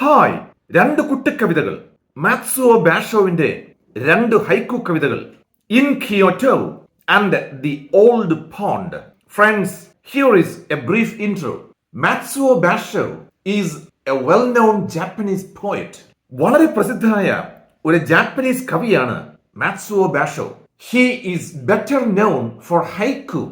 Hi, രണ്ട് കുട്ടിക്കവിതകൾ. മാത്സുവോ ബാഷോവിന്റെ രണ്ട് haiku കവിതകൾ. In Kyoto and the old pond. Friends, here is a brief intro. Matsuo Basho is a well known Japanese poet. വളരെ പ്രസിദ്ധനായ ഒരു Japanese കവിയാണ് മാത്സുവോ ബാഷോ. He is better known for haiku,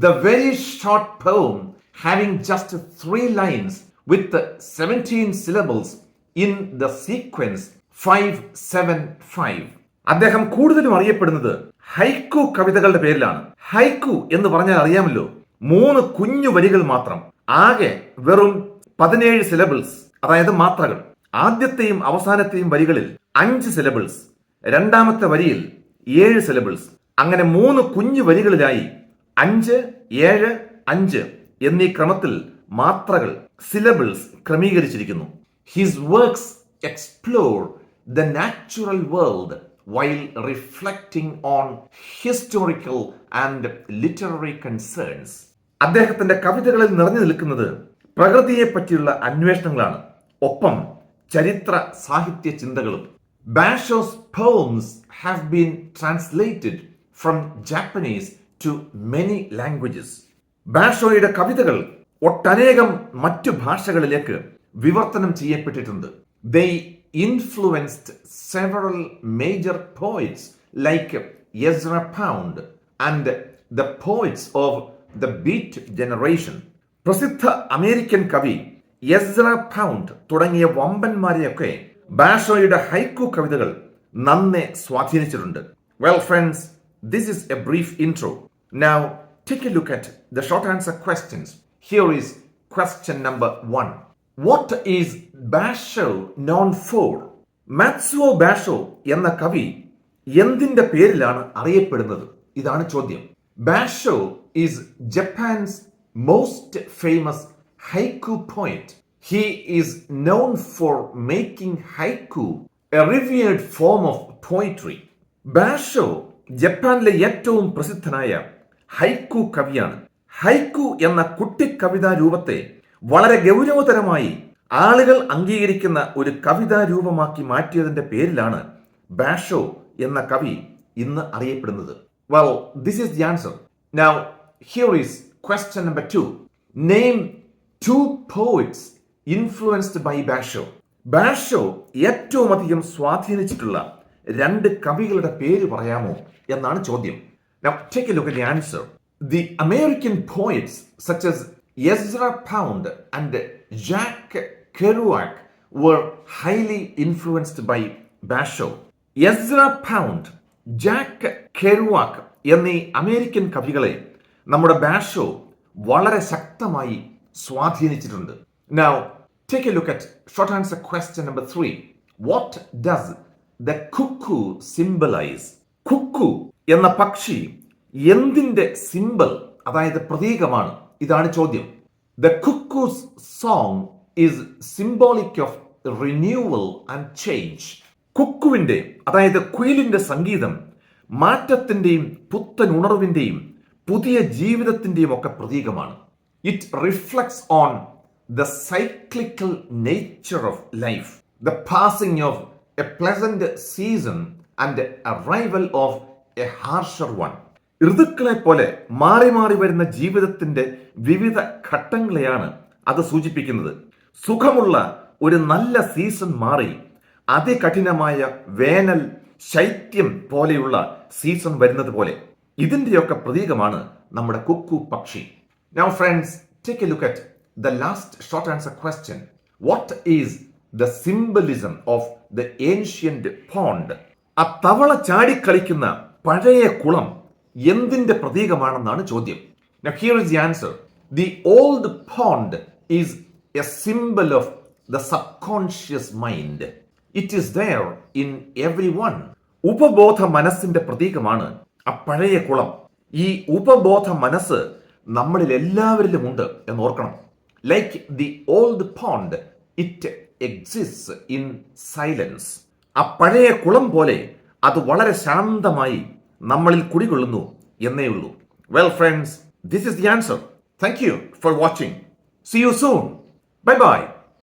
the very short poem having just 3 lines with 17 syllables in the sequence 5-7-5. അദ്ദേഹം കൂടുതലും അറിയപ്പെടുന്നത് ഹൈക്കു കവിതകളുടെ പേരിലാണ്. ഹൈക്കു എന്ന് പറഞ്ഞാൽ അറിയാമല്ലോ, 3 കുഞ്ഞു വരികൾ മാത്രം, ആകെ വെറും 17 സിലബിൾസ്, അതായത് മാത്രകൾ. ആദ്യത്തെയും അവസാനത്തെയും വരികളിൽ 5 സിലബിൾസ്, രണ്ടാമത്തെ വരിയിൽ 7 സിലബിൾസ്. അങ്ങനെ 3 കുഞ്ഞു വരികളിലായി 5, 7, 5 എന്നീ ക്രമത്തിൽ മാത്രകൾ, സിലബിൾസ് ക്രമീകരിച്ചിരിക്കുന്നു. His works explore the natural world while reflecting on historical and literary concerns. അദ്ദേഹത്തിന്റെ കവിതകളിൽ നിറഞ്ഞു നിൽക്കുന്നത് പ്രകൃതിയെ പറ്റിയുള്ള അന്വേഷണങ്ങളാണ്, ഒപ്പം ചരിത്ര സാഹിത്യ ചിന്തകളും. Basho's poems have been translated from Japanese to many languages. ബാഷോയുടെ കവിതകൾ ഒട്ടനേകം മറ്റു ഭാഷകളിലേക്ക് വിവർത്തനം ചെയ്യപ്പെട്ടിട്ടുണ്ട്. They influenced several major poets like Ezra Pound and the poets of the Beat generation. പ്രസിദ്ധ അമേരിക്കൻ കവി എസ്ര പൗണ്ട് തുടങ്ങിയ വമ്പന്മാരെയൊക്കെ ബാഷോയുടെ ഹൈക്കു കവിതകൾ നന്നെ സ്വാധീനിച്ചിട്ടുണ്ട്. Well friends, this is a brief intro. Now take a look at the short answer questions. Here is question number 1. What is Basho known for? മാത്സുവോ ബാഷോ എന്ന കവി എന്തിന്റെ പേരിലാണ് അറിയപ്പെടുന്നത്? ഇതാണ് ചോദ്യം. ബാഷോ is Japan's most famous haiku poet. He is known for making haiku a revered form of poetry. ബാഷോ ജപ്പാനിലെ ഏറ്റവും പ്രസിദ്ധനായ ഹൈക്കു കവിയാണ്. ഹൈക്കു എന്ന കുട്ടി കവിതാ രൂപത്തെ വളരെ ഗൗരവതരമായി ആളുകൾ അംഗീകരിക്കുന്ന ഒരു കവിതാ രൂപമാക്കി മാറ്റിയതിന്റെ പേരിലാണ് ബാഷോ എന്ന കവി ഇന്ന് അറിയപ്പെടുന്നത്. Well, this is the answer. Now, here is question number 2. Name 2 poets influenced by Basho. ബാഷോ ഏറ്റവും അധികം സ്വാധീനിച്ചിട്ടുള്ള 2 കവികളുടെ പേര് പറയാമോ എന്നാണ് ചോദ്യം. Now take a look at the answer. The American poets such as Ezra Pound and Jack Kerouac were highly influenced by Basho. Ezra Pound, Jack Kerouac എന്നീ American കവികളെ നമ്മുടെ ബാഷോ വളരെ ശക്തമായി സ്വാധീനിച്ചിട്ടുണ്ട്. Now take a look at short answer question number 3. What does the cuckoo symbolize? Kuku എന്ന പക്ഷി എന്തിന്റെ symbol, അതായത് പ്രതീകമാണ്? ഇതാണ് ചോദ്യം. The cuckoo's song is symbolic of renewal and change. കുക്കുവിന്റെ, അതായത് കുയിലിന്റെ സംഗീതം മാറ്റത്തിന്റെയും പുത്തൻ ഉണർവിന്റെയും പുതിയ ജീവിതത്തിന്റെയും ഒക്കെ പ്രതീകമാണ്. It reflects on the cyclical nature of life, the passing of a pleasant season and arrival of a harsher one. ഋതുക്കളെ പോലെ മാറി മാറി വരുന്ന ജീവിതത്തിന്റെ വിവിധ ഘട്ടങ്ങളെയാണ് അത് സൂചിപ്പിക്കുന്നത്. സുഖമുള്ള ഒരു നല്ല സീസൺ മാറി അതികഠിനമായ വേനൽ, ശൈത്യം പോലെയുള്ള സീസൺ വരുന്നത് പോലെ ഇതിന്റെയൊക്കെ പ്രതീകമാണ് നമ്മുടെ കുക്കു പക്ഷി. Now friends, take a look at the last short answer question. What is the symbolism of the ancient pond? ആ തവള ചാടിക്കളിക്കുന്ന പഴയ കുളം എന്തിന്റെ പ്രതീകമാണെന്നാണ് ചോദ്യം. Now here is the answer. The old pond is a symbol of the subconscious mind. It is there in everyone. ഉപബോധ മനസ്സിന്റെ പ്രതീകമാണ് ആ പഴയ കുളം. ഈ ഉപബോധ മനസ്സ് നമ്മളിൽ എല്ലാവരിലുമുണ്ട് എന്ന് ഓർക്കണം. Like the old pond, it exists in silence. ആ പഴയ കുളം പോലെ അത് വളരെ ശാന്തമായി നമ്മളിൽ കുടികൊള്ളുന്നു എന്നേ ഉള്ളൂ. Well friends, this is the answer. Thank you for watching. See you soon. Bye bye.